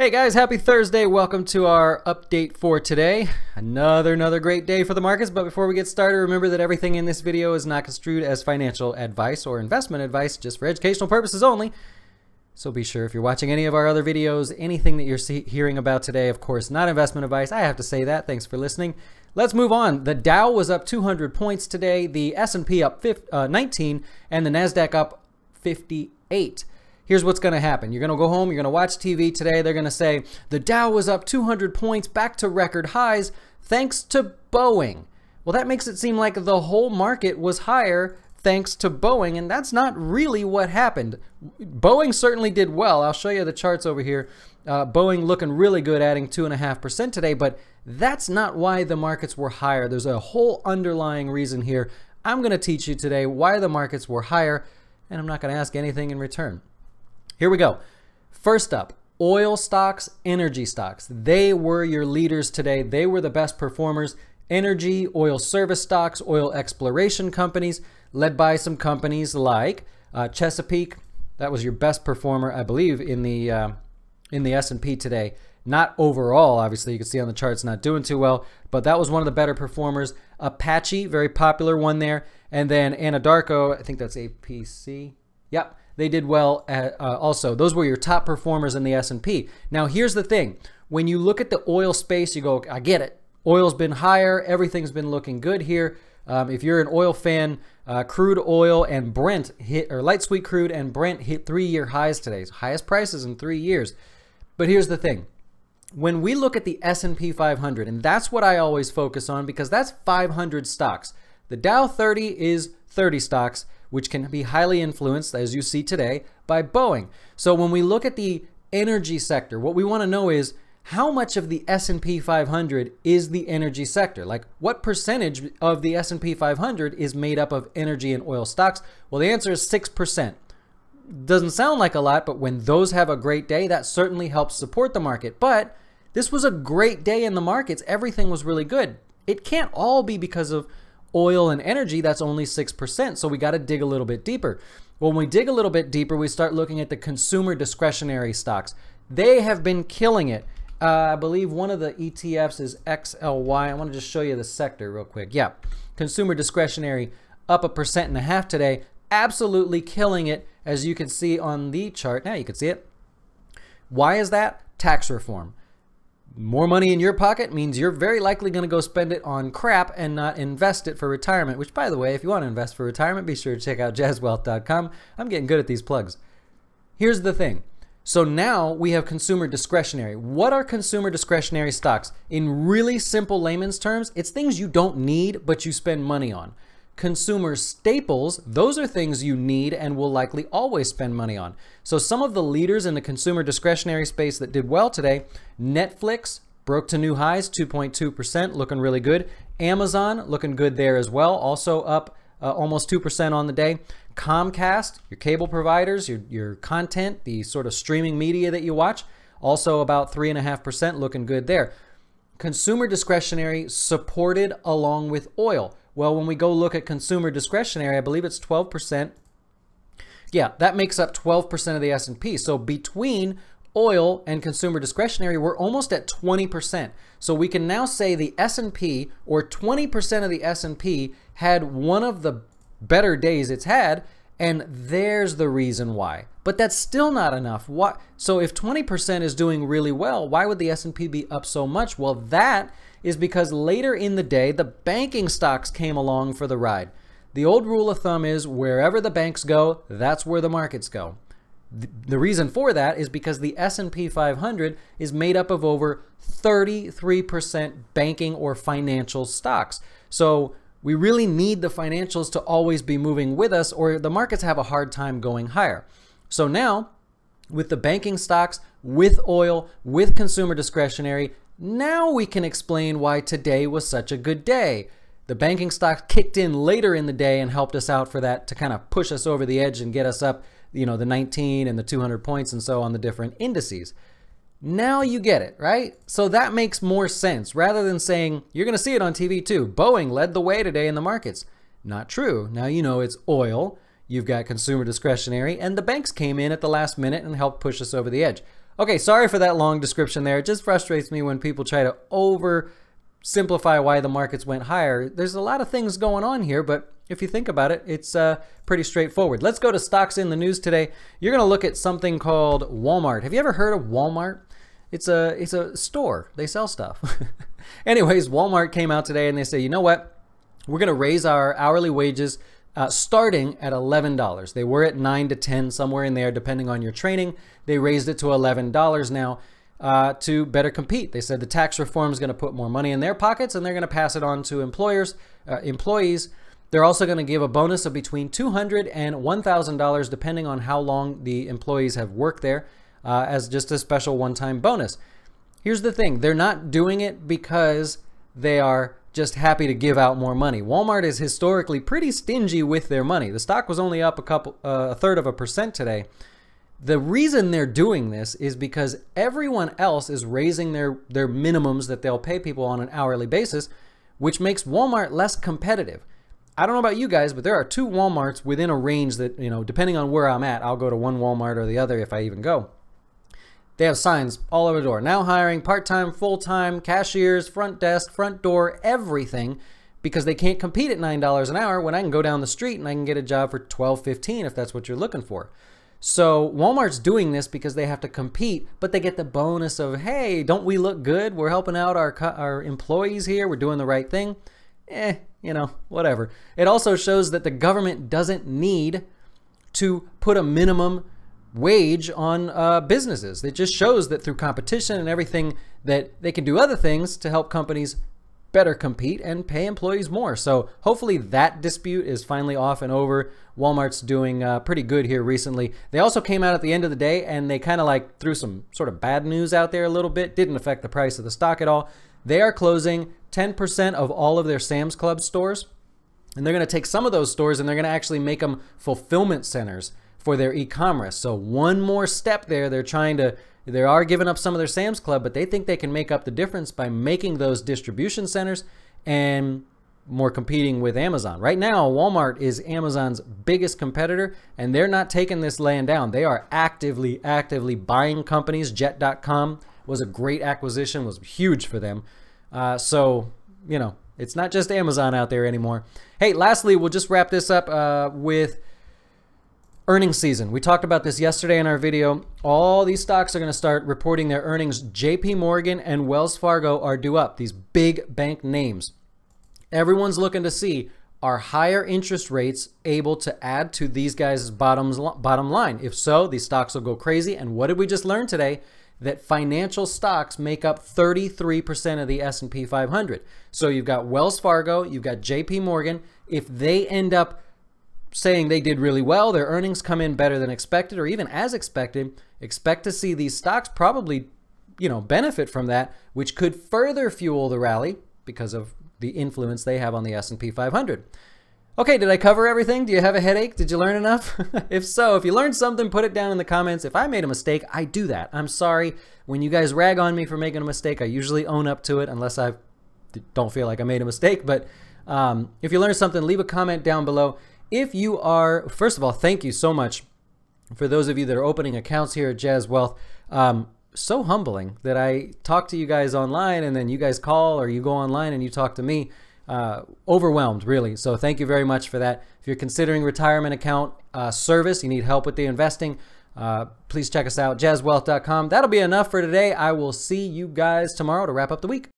Hey guys, happy Thursday. Welcome to our update for today. Another great day for the markets, but before we get started, remember that everything in this video is not construed as financial advice or investment advice, just for educational purposes only. So be sure if you're watching any of our other videos, anything that you're hearing about today, of course, not investment advice. I have to say that. Thanks for listening. Let's move on. The Dow was up 200 points today, the S&P up 19, and the Nasdaq up 58. Here's what's going to happen. You're going to go home, you're going to watch TV today. They're going to say, the Dow was up 200 points back to record highs thanks to Boeing. Well, that makes it seem like the whole market was higher thanks to Boeing, and that's not really what happened. Boeing certainly did well. I'll show you the charts over here. Boeing looking really good, adding 2.5% today, but that's not why the markets were higher. There's a whole underlying reason here. I'm going to teach you today why the markets were higher, and I'm not going to ask anything in return. Here we go. First up, oil stocks, energy stocks. They were your leaders today. They were the best performers. Energy, oil service stocks, oil exploration companies, led by some companies like Chesapeake. That was your best performer, I believe, in the S&P today. Not overall, obviously. You can see on the charts not doing too well, but that was one of the better performers. Apache, very popular one there. And then Anadarko, I think that's APC. Yep. They did well also. Those were your top performers in the S&P. Now, here's the thing. When you look at the oil space, you go, I get it. Oil's been higher. Everything's been looking good here. If you're an oil fan, crude oil and Brent hit, or light sweet crude and Brent hit 3-year highs today. So highest prices in 3 years. But here's the thing. When we look at the S&P 500, and that's what I always focus on because that's 500 stocks. The Dow 30 is 30 stocks, which can be highly influenced, as you see today, by Boeing. So when we look at the energy sector, what we want to know is how much of the S&P 500 is the energy sector? Like what percentage of the S&P 500 is made up of energy and oil stocks? Well, the answer is 6%. Doesn't sound like a lot, but when those have a great day, that certainly helps support the market. But this was a great day in the markets. Everything was really good. It can't all be because of oil and energy. That's only 6%. So we got to dig a little bit deeper. When we dig a little bit deeper, we start looking at the consumer discretionary stocks. They have been killing it. I believe one of the ETFs is XLY. I want to just show you the sector real quick. Yeah, consumer discretionary up 1.5% today. Absolutely killing it, as you can see on the chart. Now you can see it. Why is that? Tax reform. More money in your pocket means you're very likely going to go spend it on crap and not invest it for retirement, which, by the way, if you want to invest for retirement, be sure to check out jazzwealth.com. I'm getting good at these plugs. Here's the thing. So now we have consumer discretionary. What are consumer discretionary stocks? In really simple layman's terms, it's things you don't need, but you spend money on. Consumer staples, those are things you need and will likely always spend money on. So some of the leaders in the consumer discretionary space that did well today, Netflix broke to new highs, 2.2%, looking really good. Amazon looking good there as well, also up almost 2% on the day. Comcast, your cable providers, your content, the sort of streaming media that you watch, also about 3.5%, looking good there. Consumer discretionary supported along with oil. Well, when we go look at consumer discretionary, I believe it's 12%. Yeah, that makes up 12% of the S&P. So between oil and consumer discretionary, we're almost at 20%. So we can now say the S&P, or 20% of the S&P, had one of the better days it's had, and there's the reason why. But that's still not enough. Why? So if 20% is doing really well, why would the S&P be up so much? Well, that is because later in the day, the banking stocks came along for the ride. The old rule of thumb is wherever the banks go, that's where the markets go. The reason for that is because the S&P 500 is made up of over 33% banking or financial stocks. So we really need the financials to always be moving with us, or the markets have a hard time going higher. So now, with the banking stocks, with oil, with consumer discretionary, now we can explain why today was such a good day. The banking stocks kicked in later in the day and helped us out for that to kind of push us over the edge and get us up, you know, the 19 and the 200 points and so on the different indices. Now you get it, right? So that makes more sense rather than saying, you're going to see it on TV too. Boeing led the way today in the markets. Not true. Now you know it's oil. You've got consumer discretionary, and the banks came in at the last minute and helped push us over the edge. Okay, sorry for that long description there. It just frustrates me when people try to oversimplify why the markets went higher. There's a lot of things going on here, but if you think about it, it's pretty straightforward. Let's go to stocks in the news today. You're going to look at something called Walmart. Have you ever heard of Walmart? It's a store. They sell stuff. Anyways, Walmart came out today and they say, you know what? We're going to raise our hourly wages starting at $11. They were at $9 to $10, somewhere in there, depending on your training. They raised it to $11 now to better compete. They said the tax reform is going to put more money in their pockets and they're going to pass it on to employees. They're also going to give a bonus of between $200 and $1,000, depending on how long the employees have worked there, as just a special one-time bonus. Here's the thing. They're not doing it because they are just happy to give out more money. Walmart is historically pretty stingy with their money. The stock was only up a third of a percent today. The reason they're doing this is because everyone else is raising their minimums that they'll pay people on an hourly basis, which makes Walmart less competitive. I don't know about you guys, but there are two Walmarts within a range that, you know, depending on where I'm at, I'll go to one Walmart or the other if I even go. They have signs all over the door. Now hiring part-time, full-time, cashiers, front desk, front door, everything, because they can't compete at $9 an hour when I can go down the street and I can get a job for $12.15 if that's what you're looking for. So Walmart's doing this because they have to compete, but they get the bonus of, hey, don't we look good? We're helping out our employees here. We're doing the right thing. You know, whatever. It also shows that the government doesn't need to put a minimum wage on businesses. It just shows that through competition and everything that they can do other things to help companies better compete and pay employees more. So hopefully that dispute is finally off and over. Walmart's doing pretty good here recently. They also came out at the end of the day and they kind of like threw some sort of bad news out there a little bit. Didn't affect the price of the stock at all. They are closing 10% of all of their Sam's Club stores. And they're going to take some of those stores and they're going to actually make them fulfillment centers for their e-commerce. So one more step there. They are giving up some of their Sam's Club, but they think they can make up the difference by making those distribution centers and more competing with Amazon. Right now, Walmart is Amazon's biggest competitor, and they're not taking this laying down. They are actively buying companies. Jet.com was a great acquisition, was huge for them. So, you know, it's not just Amazon out there anymore. Hey, lastly, we'll just wrap this up with earnings season. We talked about this yesterday in our video. All these stocks are going to start reporting their earnings. JP Morgan and Wells Fargo are due up, these big bank names. Everyone's looking to see, are higher interest rates able to add to these guys' bottom line? If so, these stocks will go crazy. And what did we just learn today? That financial stocks make up 33% of the S&P 500. So you've got Wells Fargo, you've got JP Morgan. If they end up saying they did really well, their earnings come in better than expected or even as expected, expect to see these stocks probably, you know, benefit from that, which could further fuel the rally because of the influence they have on the S&P 500. Okay, did I cover everything? Do you have a headache? Did you learn enough? If so, if you learned something, put it down in the comments. If I made a mistake, I do that. I'm sorry. When you guys rag on me for making a mistake, I usually own up to it unless I don't feel like I made a mistake. But if you learned something, leave a comment down below. If you are, first of all, thank you so much for those of you that are opening accounts here at Jazz Wealth. So humbling that I talk to you guys online and then you guys call or you go online and you talk to me. Overwhelmed, really. So thank you very much for that. If you're considering retirement account service, you need help with the investing, please check us out, jazzwealth.com. That'll be enough for today. I will see you guys tomorrow to wrap up the week.